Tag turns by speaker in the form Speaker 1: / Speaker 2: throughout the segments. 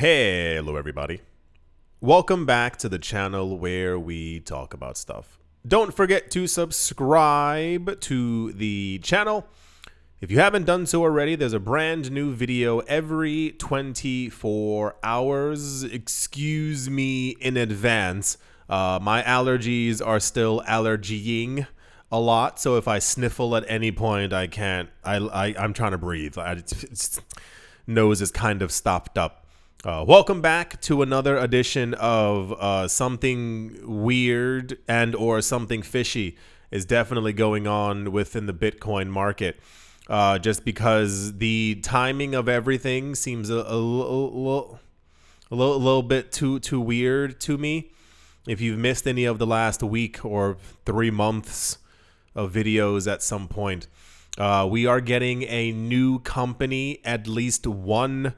Speaker 1: Hello everybody. Welcome back to the channel where we talk about stuff. Don't forget to subscribe to the channel. If you haven't done so already, there's a brand new video every 24 hours. Excuse me in advance. My allergies are still allergying a lot, so if I sniffle at any point, I can't. I'm trying to breathe. Nose is kind of stopped up. Welcome back to another edition of something weird and or something fishy is definitely going on within the Bitcoin market. Just because the timing of everything seems a little bit too weird to me. If you've missed any of the last week or 3 months of videos at some point, we are getting a new company, at least one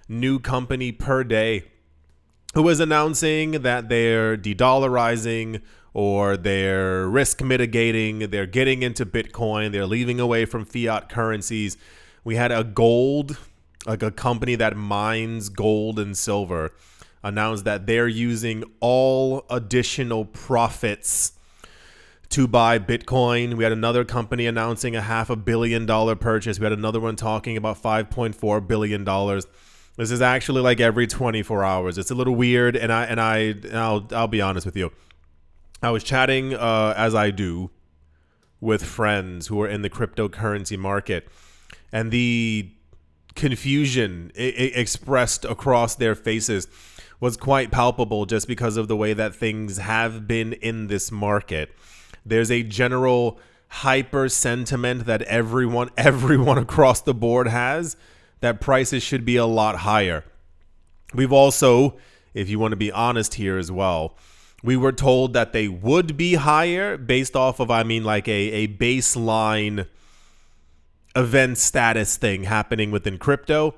Speaker 1: new company per day, who is announcing that they're de-dollarizing or they're risk mitigating, they're getting into Bitcoin, they're leaving away from fiat currencies. We had a company that mines gold and silver, announced that they're using all additional profits to buy Bitcoin. We had another company announcing a $500 million purchase. We had another one talking about $5.4 billion. This is actually like every 24 hours. It's a little weird, and I'll be honest with you. I was chatting, as I do, with friends who are in the cryptocurrency market, and the confusion expressed across their faces was quite palpable just because of the way that things have been in this market. There's a general hyper sentiment that everyone across the board has, that prices should be a lot higher. We've also, if you want to be honest here as well, we were told that they would be higher based off of, like a baseline event status thing happening within crypto.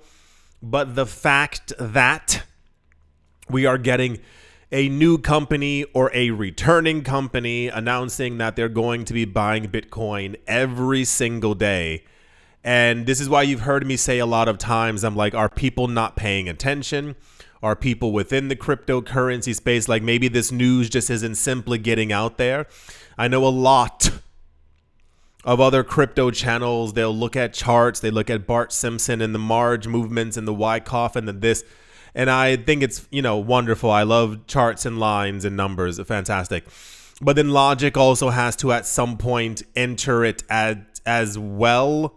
Speaker 1: But the fact that we are getting a new company or a returning company announcing that they're going to be buying Bitcoin every single day. And this is why you've heard me say a lot of times, I'm like, are people not paying attention? Are people within the cryptocurrency space, like maybe this news just isn't simply getting out there? I know a lot of other crypto channels, they'll look at charts, they look at Bart Simpson and the Marge movements and the Wyckoff and the this. And I think it's, wonderful. I love charts and lines and numbers. Fantastic. But then logic also has to at some point enter it as well.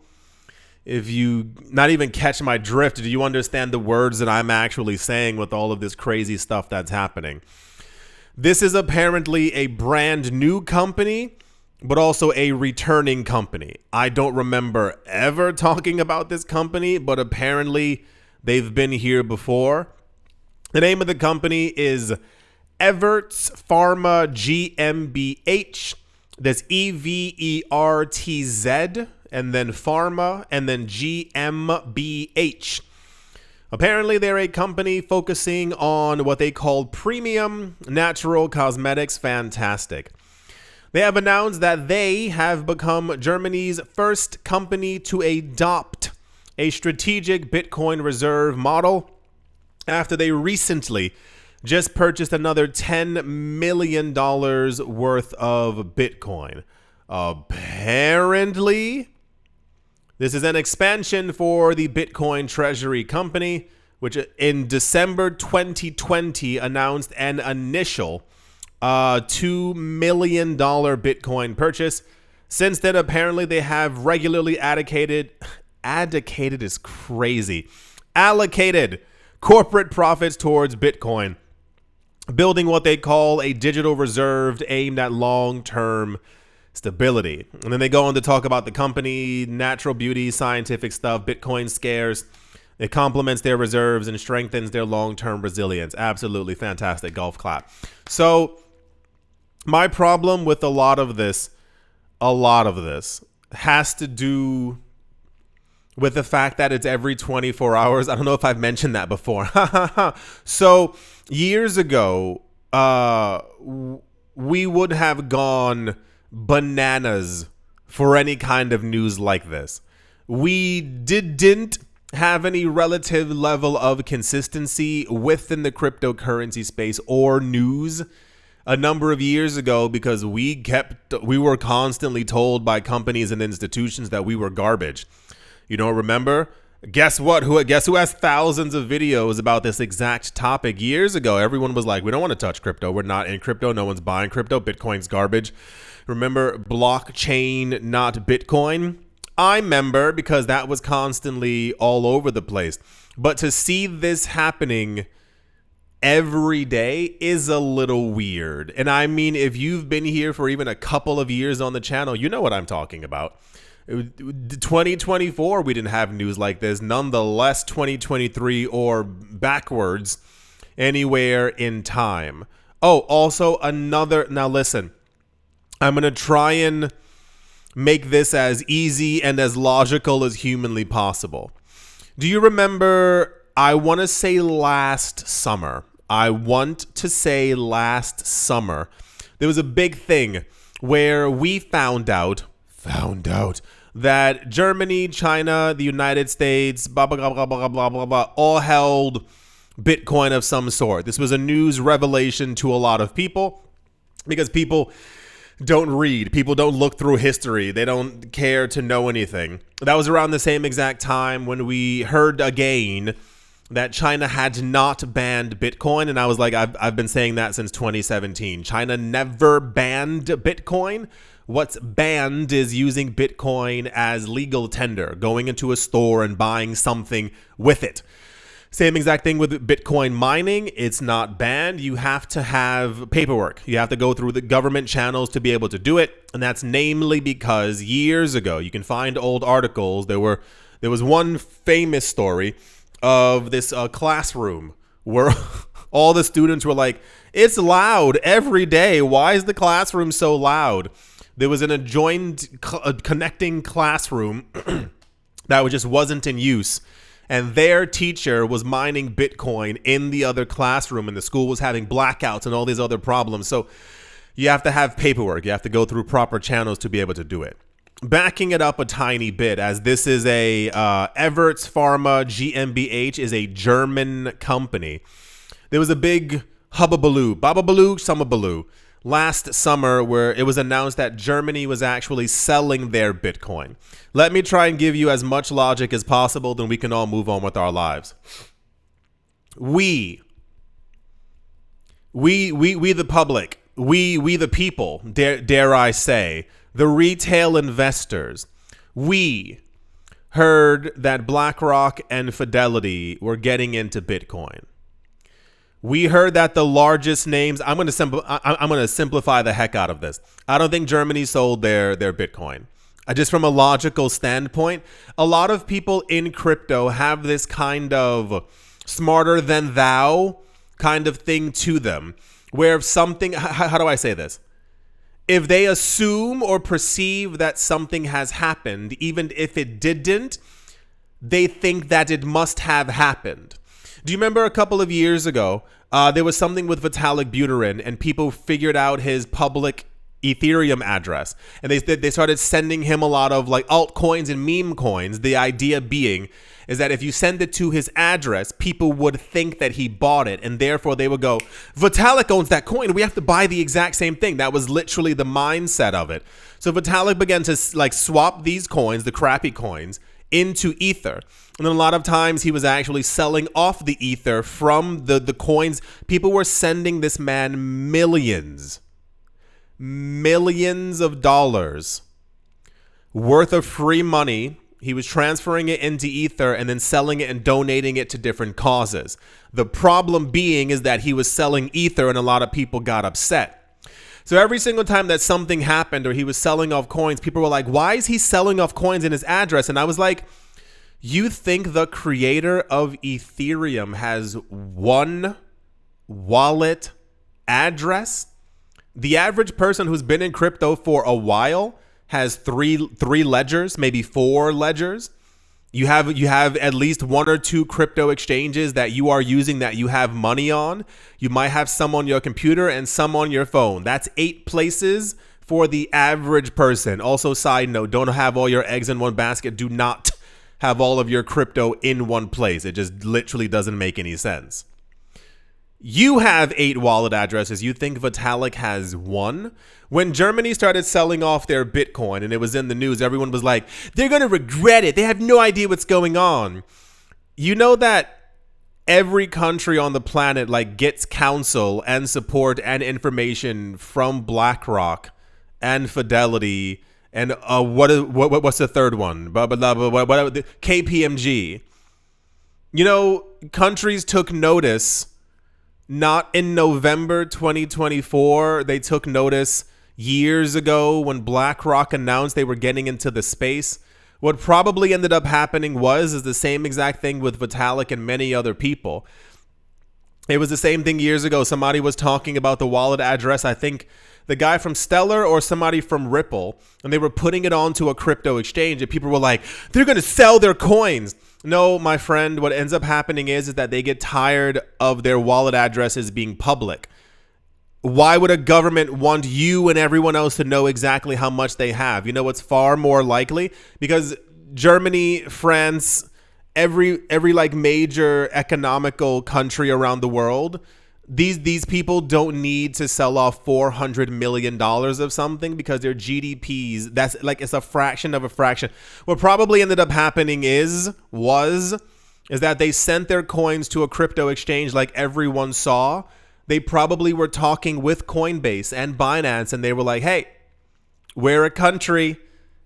Speaker 1: If you not even catch my drift, do you understand the words that I'm actually saying with all of this crazy stuff that's happening? This is apparently a brand new company, but also a returning company. I don't remember ever talking about this company, but apparently they've been here before. The name of the company is Evertz Pharma GmbH. That's EVERTZ. And then Pharma, and then GmbH. Apparently, they're a company focusing on what they call premium natural cosmetics. Fantastic. They have announced that they have become Germany's first company to adopt a strategic Bitcoin reserve model after they recently just purchased another $10 million worth of Bitcoin. Apparently, this is an expansion for the Bitcoin treasury company, which in December 2020 announced an initial $2 million Bitcoin purchase. Since then, apparently they have regularly allocated corporate profits towards Bitcoin, building what they call a digital reserve aimed at long-term stability. And then they go on to talk about the company, natural beauty, scientific stuff, Bitcoin scarce. It complements their reserves and strengthens their long-term resilience. Absolutely fantastic. Golf clap. So my problem with a lot of this has to do with the fact that it's every 24 hours. I don't know if I've mentioned that before. So years ago, we would have gone bananas for any kind of news like this. We didn't have any relative level of consistency within the cryptocurrency space or news a number of years ago, because we were constantly told by companies and institutions that we were garbage. You know, remember? Guess what? Guess who has thousands of videos about this exact topic years ago? Everyone was like, we don't want to touch crypto. We're not in crypto. No one's buying crypto. Bitcoin's garbage. Remember blockchain, not Bitcoin? I remember, because that was constantly all over the place. But to see this happening every day is a little weird. And I mean, if you've been here for even a couple of years on the channel, you know what I'm talking about. 2024, we didn't have news like this. Nonetheless, 2023 or backwards anywhere in time. Oh, also now listen, I'm going to try and make this as easy and as logical as humanly possible. Do you remember, I want to say last summer, there was a big thing where we found out that Germany, China, the United States, blah, blah, blah, blah, blah, blah, blah, all held Bitcoin of some sort. This was a news revelation to a lot of people, because people don't read. People don't look through history. They don't care to know anything. That was around the same exact time when we heard again that China had not banned Bitcoin. And I was like, I've been saying that since 2017. China never banned Bitcoin. What's banned is using Bitcoin as legal tender, going into a store and buying something with it. Same exact thing with Bitcoin mining. It's not banned. You have to have paperwork. You have to go through the government channels to be able to do it. And that's namely because years ago, you can find old articles. There was one famous story of this classroom where all the students were like, it's loud every day. Why is the classroom so loud? There was an adjoined connecting classroom that just wasn't in use. And their teacher was mining Bitcoin in the other classroom, and the school was having blackouts and all these other problems. So you have to have paperwork. You have to go through proper channels to be able to do it. Backing it up a tiny bit, as this is a Everts Pharma GmbH is a German company. There was a big hubbubaloo, bababaloo, summabaloo last summer where it was announced that Germany was actually selling their Bitcoin. Let me try and give you as much logic as possible, then we can all move on with our lives. We the public, we the people, dare I say, the retail investors, we heard that BlackRock and Fidelity were getting into Bitcoin. We heard that the largest names, I'm going to simplify the heck out of this. I don't think Germany sold their Bitcoin. Just from a logical standpoint, a lot of people in crypto have this kind of smarter than thou kind of thing to them, where if something, how do I say this? If they assume or perceive that something has happened, even if it didn't, they think that it must have happened. Do you remember a couple of years ago, there was something with Vitalik Buterin, and people figured out his public Ethereum address, and they started sending him a lot of like altcoins and meme coins. The idea being is that if you send it to his address, people would think that he bought it, and therefore they would go, Vitalik owns that coin, we have to buy the exact same thing. That was literally the mindset of it. So Vitalik began to like swap these coins, the crappy coins, into Ether. And then a lot of times he was actually selling off the Ether from the coins. People were sending this man millions of dollars worth of free money. He was transferring it into Ether and then selling it and donating it to different causes. The problem being is that he was selling Ether and a lot of people got upset. So every single time that something happened or he was selling off coins, people were like, why is he selling off coins in his address? And I was like, you think the creator of Ethereum has one wallet address? The average person who's been in crypto for a while has three ledgers, maybe 4 ledgers. You have at least 1 or 2 crypto exchanges that you are using that you have money on. You might have some on your computer and some on your phone. That's 8 places for the average person. Also, side note, don't have all your eggs in one basket. Do not have all of your crypto in one place. It just literally doesn't make any sense. You have 8 wallet addresses. You think Vitalik has 1? When Germany started selling off their Bitcoin and it was in the news, everyone was like, they're going to regret it. They have no idea what's going on. You know that every country on the planet like gets counsel and support and information from BlackRock and Fidelity and what's the third one? KPMG. You know, countries took notice. Not in November 2024. They took notice years ago when BlackRock announced they were getting into the space. What probably ended up happening is the same exact thing with Vitalik and many other people. It was the same thing years ago. Somebody was talking about the wallet address. I think the guy from Stellar or somebody from Ripple, and they were putting it onto a crypto exchange, and people were like, they're going to sell their coins. No, my friend, what ends up happening is that they get tired of their wallet addresses being public. Why would a government want you and everyone else to know exactly how much they have? You know what's far more likely? Because Germany, France, every like major economical country around the world, these people don't need to sell off $400 million of something because their GDPs, that's like, it's a fraction of a fraction. What probably ended up happening is that they sent their coins to a crypto exchange like everyone saw. They probably were talking with Coinbase and Binance, and they were like, hey, we're a country,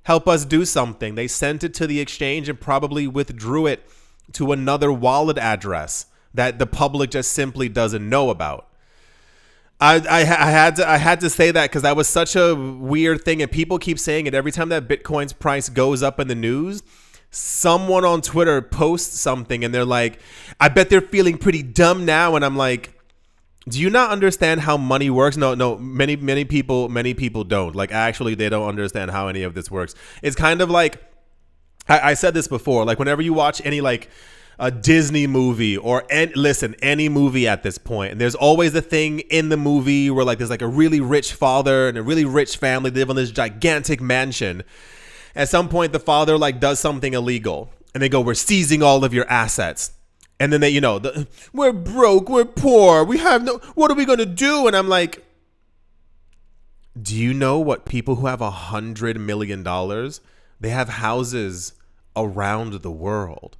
Speaker 1: help us do something. They sent it to the exchange and probably withdrew it to another wallet address that the public just simply doesn't know about. I had to say that because that was such a weird thing, and people keep saying it every time that Bitcoin's price goes up in the news. Someone on Twitter posts something and they're like, I bet they're feeling pretty dumb now. And I'm like, do you not understand how money works? No, many people don't. Like, actually, they don't understand how any of this works. It's kind of like, I said this before, like whenever you watch any like a Disney movie or any movie at this point, and there's always a thing in the movie where like there's like a really rich father and a really rich family. They live on this gigantic mansion. At some point, the father like does something illegal, and they go, "We're seizing all of your assets." And then they, we're broke, we're poor, we have no. What are we gonna do? And I'm like, do you know what people who have $100 million? They have houses around the world.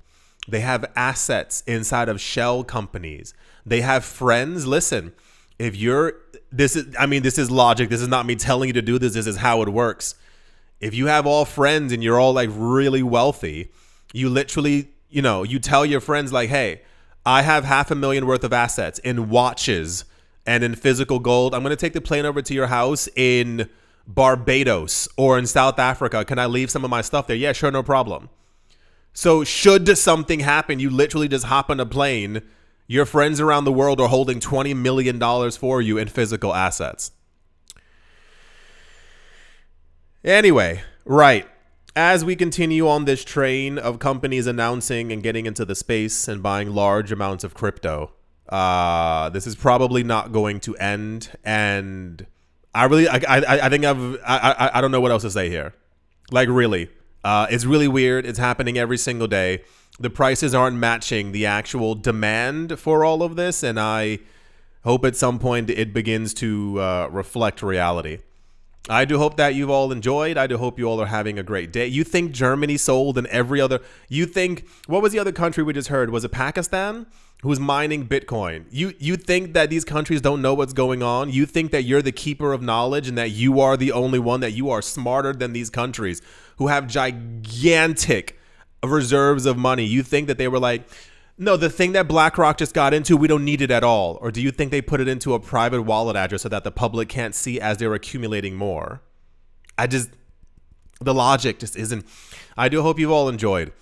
Speaker 1: They have assets inside of shell companies. They have friends. Listen, this is logic. This is not me telling you to do this. This is how it works. If you have all friends and you're all like really wealthy, you literally, you tell your friends like, hey, I have $500,000 worth of assets in watches and in physical gold. I'm going to take the plane over to your house in Barbados or in South Africa. Can I leave some of my stuff there? Yeah, sure. No problem. So should something happen, you literally just hop on a plane. Your friends around the world are holding $20 million for you in physical assets. Anyway, right. As we continue on this train of companies announcing and getting into the space and buying large amounts of crypto, this is probably not going to end. And I don't know what else to say here. Like, really. It's really weird. It's happening every single day. The prices aren't matching the actual demand for all of this, and I hope at some point it begins to reflect reality. I do hope that you've all enjoyed. I do hope you all are having a great day. You think Germany sold and every other... You think... What was the other country we just heard? Was it Pakistan? Who's mining Bitcoin? You think that these countries don't know what's going on? You think that you're the keeper of knowledge and that you are the only one, that you are smarter than these countries who have gigantic reserves of money? You think that they were like, no, the thing that BlackRock just got into, we don't need it at all? Or do you think they put it into a private wallet address so that the public can't see as they're accumulating more? The logic just isn't. I do hope you've all enjoyed.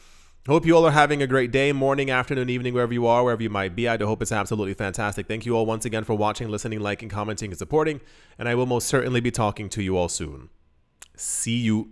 Speaker 1: Hope you all are having a great day, morning, afternoon, evening, wherever you are, wherever you might be. I do hope it's absolutely fantastic. Thank you all once again for watching, listening, liking, commenting, and supporting. And I will most certainly be talking to you all soon. See you.